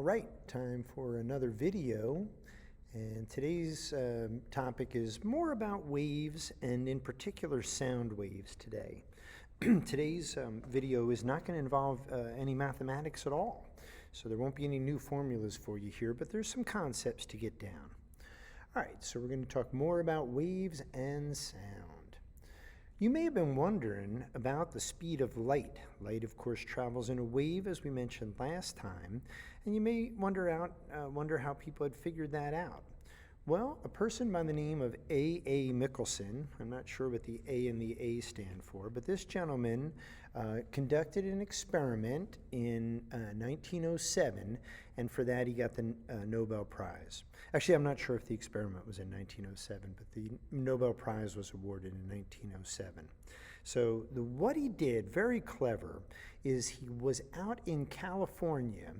right, time for another video. And today's topic is more about waves and in particular sound waves today. Today's video is not going to involve any mathematics at all. So there won't be any new formulas for you here, but there's some concepts to get down. All right, so we're going to talk more about waves and sound. You may have been wondering about the speed of light. Light, of course, travels in a wave, as we mentioned last time, and you may wonder how people had figured that out. Well, a person by the name of A.A. Michelson, I'm not sure what the A and the A stand for, but this gentleman conducted an experiment in 1907, and for that he got the Nobel Prize. Actually, I'm not sure if the experiment was in 1907, but the Nobel Prize was awarded in 1907. So what he did, very clever, is he was out in California,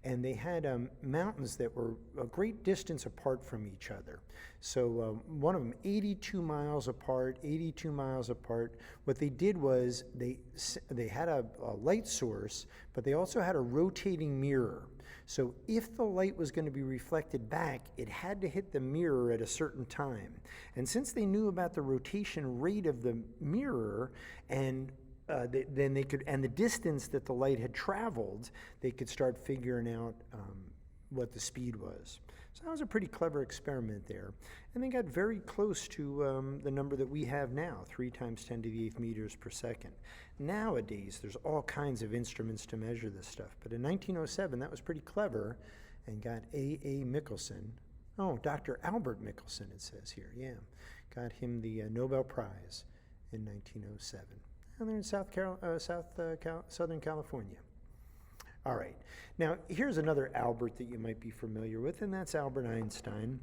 and they had mountains that were a great distance apart from each other. So one of them, 82 miles apart. What they did was they had a light source, but they also had a rotating mirror. So if the light was going to be reflected back, it had to hit the mirror at a certain time. And since they knew about the rotation rate of the mirror and then they could, and the distance that the light had traveled, they could start figuring out what the speed was. So that was a pretty clever experiment there. And they got very close to the number that we have now, 3 times 10 to the 8th meters per second. Nowadays, there's all kinds of instruments to measure this stuff. But in 1907, that was pretty clever and got A.A. Michelson. Oh, Dr. Albert Michelson, it says here, yeah. Got him the Nobel Prize in 1907. And they're in Southern California. All right. Now, here's another Albert that you might be familiar with, and that's Albert Einstein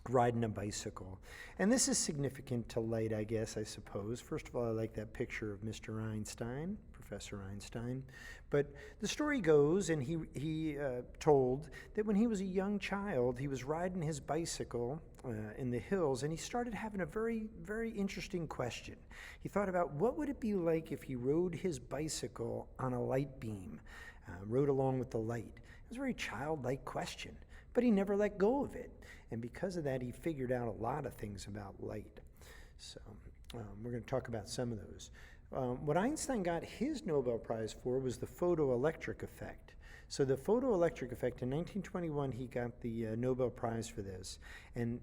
riding a bicycle. And this is significant to light, I guess, I suppose. First of all, I like that picture of Mr. Einstein, Professor Einstein. But the story goes, and he told that when he was a young child, he was riding his bicycle in the hills, and he started having a very, very interesting question. He thought about what would it be like if he rode his bicycle on a light beam, rode along with the light. It was a very childlike question, but he never let go of it. And because of that, he figured out a lot of things about light. So we're going to talk about some of those. What Einstein got his Nobel Prize for was the photoelectric effect. So the photoelectric effect, in 1921, he got the Nobel Prize for this. And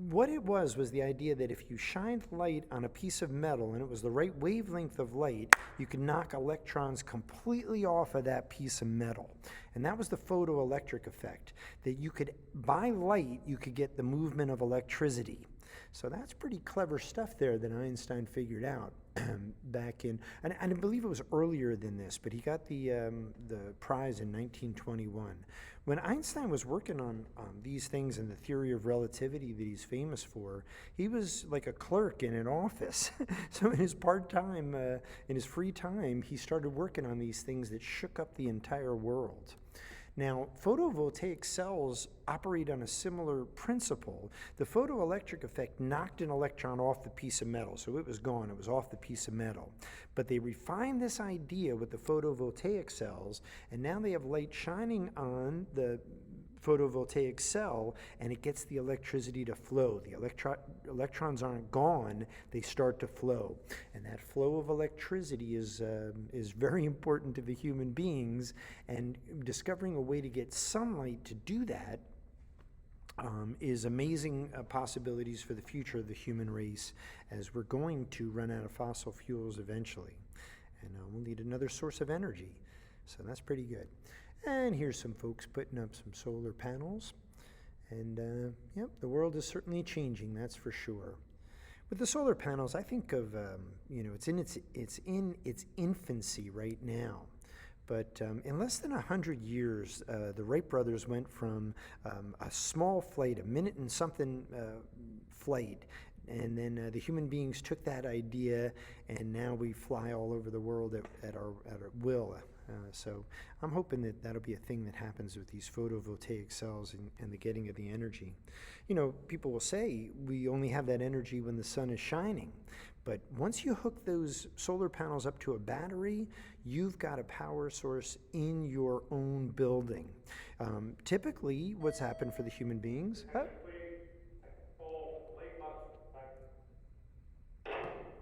what it was the idea that if you shined light on a piece of metal and it was the right wavelength of light, you could knock electrons completely off of that piece of metal. And that was the photoelectric effect, that you could, by light, you could get the movement of electricity. So that's pretty clever stuff there that Einstein figured out back in, and I believe it was earlier than this, but he got the prize in 1921. When Einstein was working on these things and the theory of relativity that he's famous for, he was like a clerk in an office. So in his in his free time, he started working on these things that shook up the entire world. Now, photovoltaic cells operate on a similar principle. The photoelectric effect knocked an electron off the piece of metal, so it was gone, it was off the piece of metal. But they refined this idea with the photovoltaic cells, and now they have light shining on the photovoltaic cell, and it gets the electricity to flow. The electrons aren't gone, they start to flow. And that flow of electricity is very important to the human beings, and discovering a way to get sunlight to do that is amazing possibilities for the future of the human race, as we're going to run out of fossil fuels eventually. And we'll need another source of energy. So that's pretty good. And here's some folks putting up some solar panels. And yep, the world is certainly changing, that's for sure. With the solar panels, I think of, it's in its infancy right now. But in less than 100 years, the Wright brothers went from a small flight, a minute and something flight, and then the human beings took that idea, and now we fly all over the world at our will. So I'm hoping that that'll be a thing that happens with these photovoltaic cells and the getting of the energy. You know, people will say we only have that energy when the sun is shining. But once you hook those solar panels up to a battery, you've got a power source in your own building. Typically, what's happened for the human beings?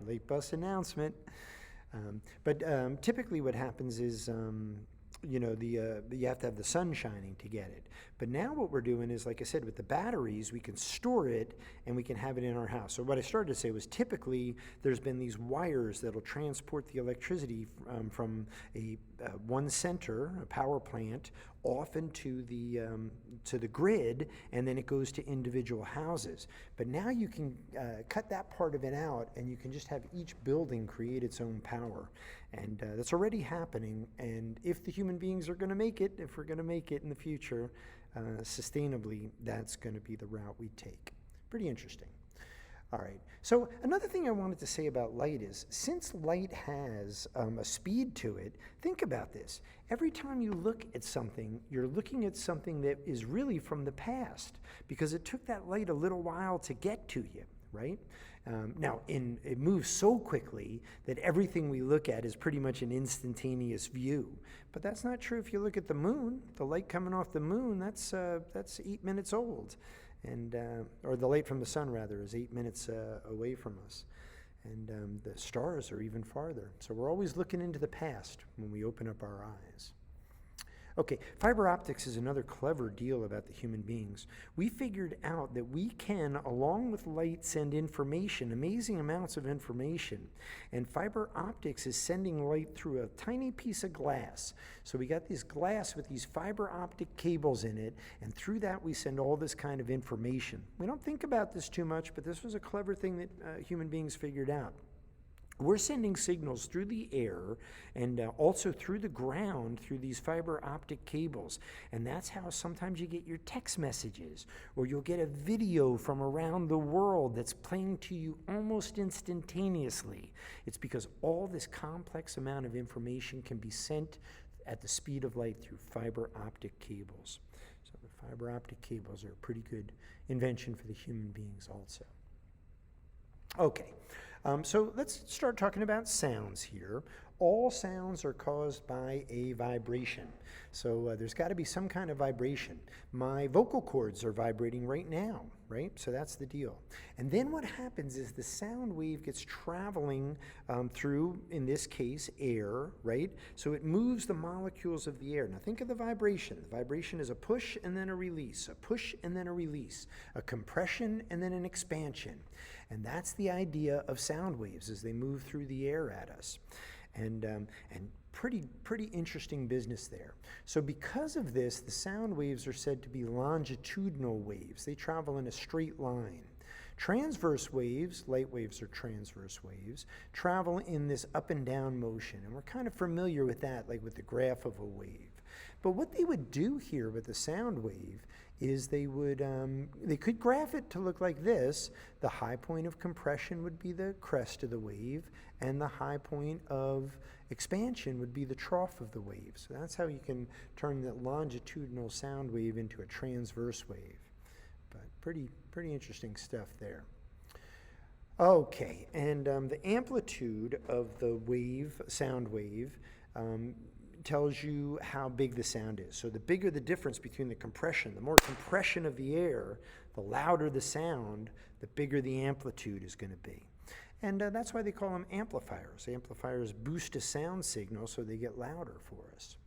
Late bus announcement. But typically, what happens is, you have to have the sun shining to get it. But now what we're doing is, like I said, with the batteries, we can store it and we can have it in our house. So what I started to say was, typically there's been these wires that'll transport the electricity from one center, a power plant, off into to the grid, and then it goes to individual houses. But now you can cut that part of it out, and you can just have each building create its own power. And that's already happening. And if the human beings are going to make it, if we're going to make it in the future sustainably, that's going to be the route we take. Pretty interesting. All right, so another thing I wanted to say about light is, since light has a speed to it, think about this. Every time you look at something, you're looking at something that is really from the past, because it took that light a little while to get to you, right? Now, it moves so quickly that everything we look at is pretty much an instantaneous view. But that's not true if you look at the moon. The light coming off the moon, that's 8 minutes old. And or the light from the sun, rather, is 8 minutes away from us. And the stars are even farther. So we're always looking into the past when we open up our eyes. Okay, fiber optics is another clever deal about the human beings. We figured out that we can, along with light, send information, amazing amounts of information. And fiber optics is sending light through a tiny piece of glass. So we got this glass with these fiber optic cables in it, and through that we send all this kind of information. We don't think about this too much, but this was a clever thing that human beings figured out. We're sending signals through the air and also through the ground through these fiber optic cables. And that's how sometimes you get your text messages, or you'll get a video from around the world that's playing to you almost instantaneously. It's because all this complex amount of information can be sent at the speed of light through fiber optic cables. So the fiber optic cables are a pretty good invention for the human beings also. Okay. So let's start talking about sounds here. All sounds are caused by a vibration. So there's got to be some kind of vibration. My vocal cords are vibrating right now, right? So that's the deal. And then what happens is the sound wave gets traveling through, in this case, air, right? So it moves the molecules of the air. Now think of the vibration. The vibration is a push and then a release, a push and then a release, a compression and then an expansion. And that's the idea of sound waves as they move through the air at us. And pretty interesting business there. So because of this, the sound waves are said to be longitudinal waves. They travel in a straight line. Transverse waves, light waves are transverse waves, travel in this up and down motion. And we're kind of familiar with that, like with the graph of a wave. But what they would do here with the sound wave is they could graph it to look like this. The high point of compression would be the crest of the wave, and the high point of expansion would be the trough of the wave. So that's how you can turn the longitudinal sound wave into a transverse wave. But pretty interesting stuff there. Okay, and the amplitude of the wave, sound wave, tells you how big the sound is. So the bigger the difference between the compression, the more compression of the air, the louder the sound, the bigger the amplitude is going to be. And that's why they call them amplifiers. Amplifiers boost a sound signal so they get louder for us.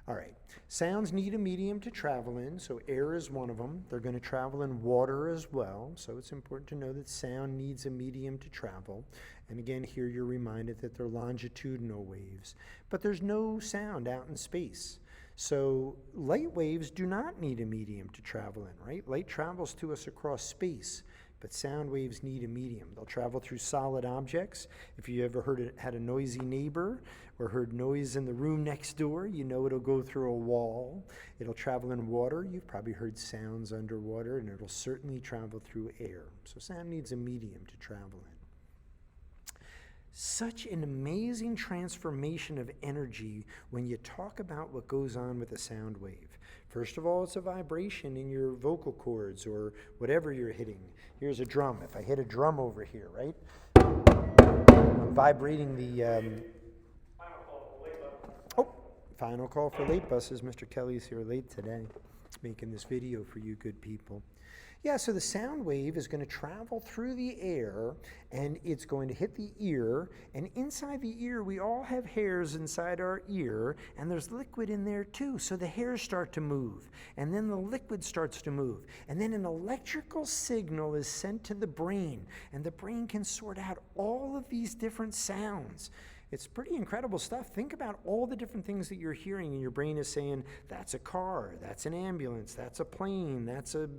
All right, sounds need a medium to travel in, so air is one of them. They're going to travel in water as well, so it's important to know that sound needs a medium to travel. And again, here you're reminded that they're longitudinal waves, but there's no sound out in space. So light waves do not need a medium to travel in, right? Light travels to us across space, but sound waves need a medium. They'll travel through solid objects. If you ever had a noisy neighbor or heard noise in the room next door, you know it'll go through a wall. It'll travel in water. You've probably heard sounds underwater, and it'll certainly travel through air. So sound needs a medium to travel in. Such an amazing transformation of energy when you talk about what goes on with a sound wave. First of all, it's a vibration in your vocal cords or whatever you're hitting. Here's a drum. If I hit a drum over here, right? I'm vibrating the... final call for late buses. Mr. Kelly's here late today, making this video for you good people. Yeah, so the sound wave is going to travel through the air, and it's going to hit the ear, and inside the ear we all have hairs inside our ear, and there's liquid in there too, so the hairs start to move, and then the liquid starts to move, and then an electrical signal is sent to the brain, and the brain can sort out all of these different sounds. It's pretty incredible stuff. Think about all the different things that you're hearing, and your brain is saying, that's a car, that's an ambulance, that's a plane, that's a,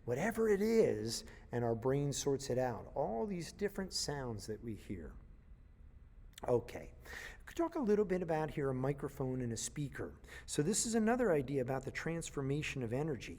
whatever it is, and our brain sorts it out. All these different sounds that we hear. Okay. We could talk a little bit about here a microphone and a speaker. So this is another idea about the transformation of energy.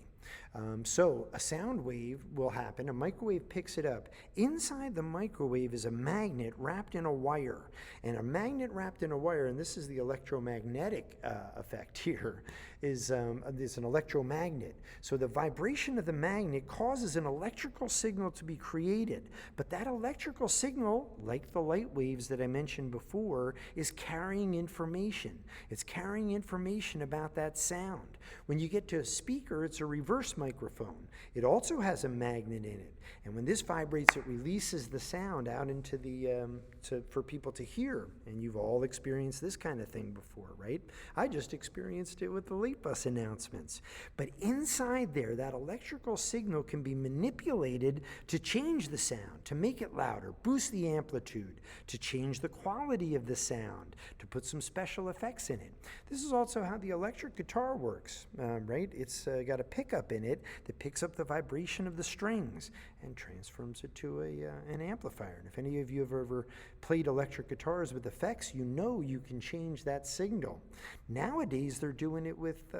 So a sound wave will happen, a microwave picks it up. Inside the microwave is a magnet wrapped in a wire. And a magnet wrapped in a wire, and this is the electromagnetic effect here, is an electromagnet. So the vibration of the magnet causes an electrical signal to be created. But that electrical signal, like the light waves that I mentioned before, is carrying information. It's carrying information about that sound. When you get to a speaker, it's a reverse microphone. It also has a magnet in it, and when this vibrates, it releases the sound out into the for people to hear. And you've all experienced this kind of thing before, right? I just experienced it with the late bus announcements. But inside there, that electrical signal can be manipulated to change the sound, to make it louder, boost the amplitude, to change the quality of the sound, to put some special effects in it. This is also how the electric guitar works, right? It's got a pickup in it that picks up the vibration of the strings and transforms it to an amplifier. And if any of you have ever played electric guitars with effects, you know you can change that signal. Nowadays they're doing it with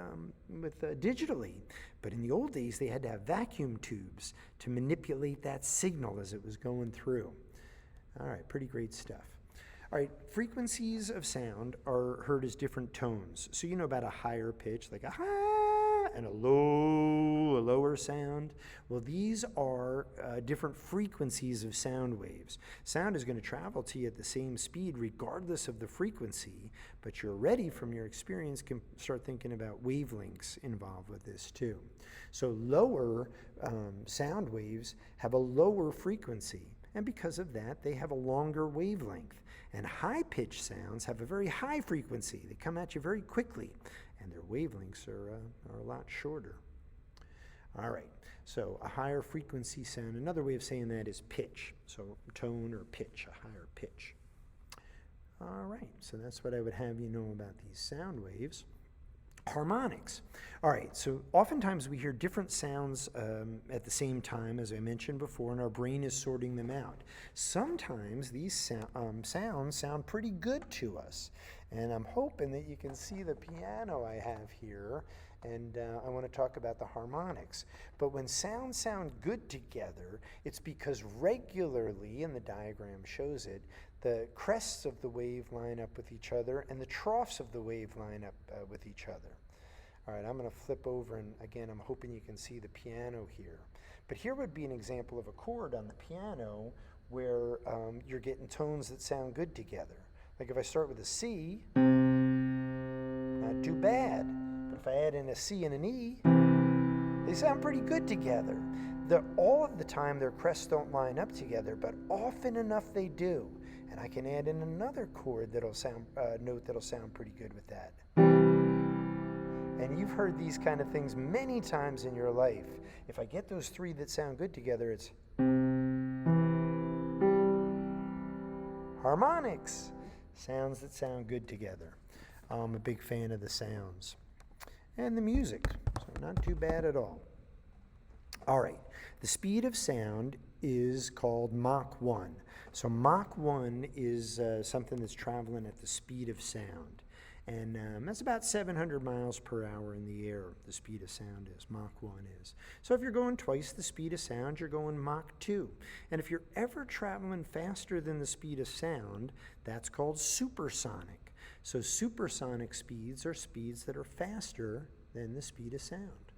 digitally, but in the old days they had to have vacuum tubes to manipulate that signal as it was going through. All right, pretty great stuff. All right, frequencies of sound are heard as different tones. So you know about a higher pitch, like a high, and a lower sound. Well, these are different frequencies of sound waves. Sound is going to travel to you at the same speed regardless of the frequency, but you're already, from your experience, can start thinking about wavelengths involved with this too. So lower sound waves have a lower frequency, and because of that, they have a longer wavelength. And high-pitched sounds have a very high frequency. They come at you very quickly, and their wavelengths are a lot shorter. All right, so a higher frequency sound, another way of saying that is pitch. So tone or pitch, a higher pitch. All right, so that's what I would have you know about these sound waves. Harmonics. All right, so oftentimes we hear different sounds at the same time, as I mentioned before, and our brain is sorting them out. Sometimes these sounds sound pretty good to us, and I'm hoping that you can see the piano I have here, and I want to talk about the harmonics. But when sounds sound good together, it's because regularly, and the diagram shows it, the crests of the wave line up with each other, and the troughs of the wave line up with each other. All right, I'm going to flip over, and again, I'm hoping you can see the piano here. But here would be an example of a chord on the piano where you're getting tones that sound good together. Like if I start with a C, not too bad. But if I add in a C and an E, they sound pretty good together. All of the time, their crests don't line up together, but often enough they do. And I can add in another chord that'll sound, note that'll sound pretty good with that. And you've heard these kind of things many times in your life. If I get those three that sound good together, it's harmonics. Sounds that sound good together. I'm a big fan of the sounds. And the music, so not too bad at all. All right, the speed of sound is called Mach 1. So Mach 1 is something that's traveling at the speed of sound. And that's about 700 miles per hour in the air, the speed of sound is, Mach 1 is. So if you're going twice the speed of sound, you're going Mach 2. And if you're ever traveling faster than the speed of sound, that's called supersonic. So supersonic speeds are speeds that are faster than the speed of sound.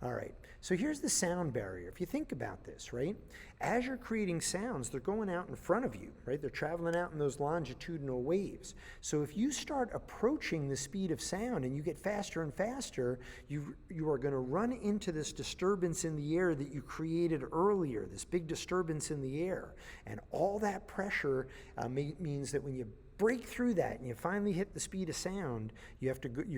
All right, so here's the sound barrier. If you think about this, right? As you're creating sounds, they're going out in front of you, right? They're traveling out in those longitudinal waves. So if you start approaching the speed of sound and you get faster and faster, you are going to run into this disturbance in the air that you created earlier, this big disturbance in the air. And all that pressure means that when you break through that and you finally hit the speed of sound, you're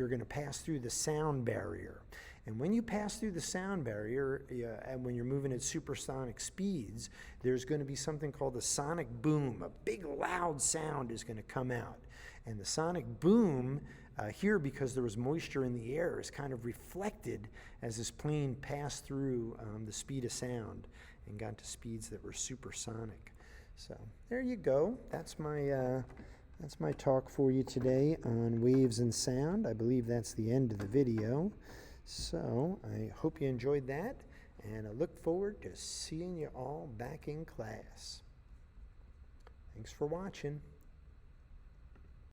going to pass through the sound barrier. And when you pass through the sound barrier, and when you're moving at supersonic speeds, there's going to be something called a sonic boom. A big loud sound is going to come out. And the sonic boom here, because there was moisture in the air, is kind of reflected as this plane passed through the speed of sound and got to speeds that were supersonic. So there you go. That's my talk for you today on waves and sound. I believe that's the end of the video. So I hope you enjoyed that, and I look forward to seeing you all back in class. Thanks for watching.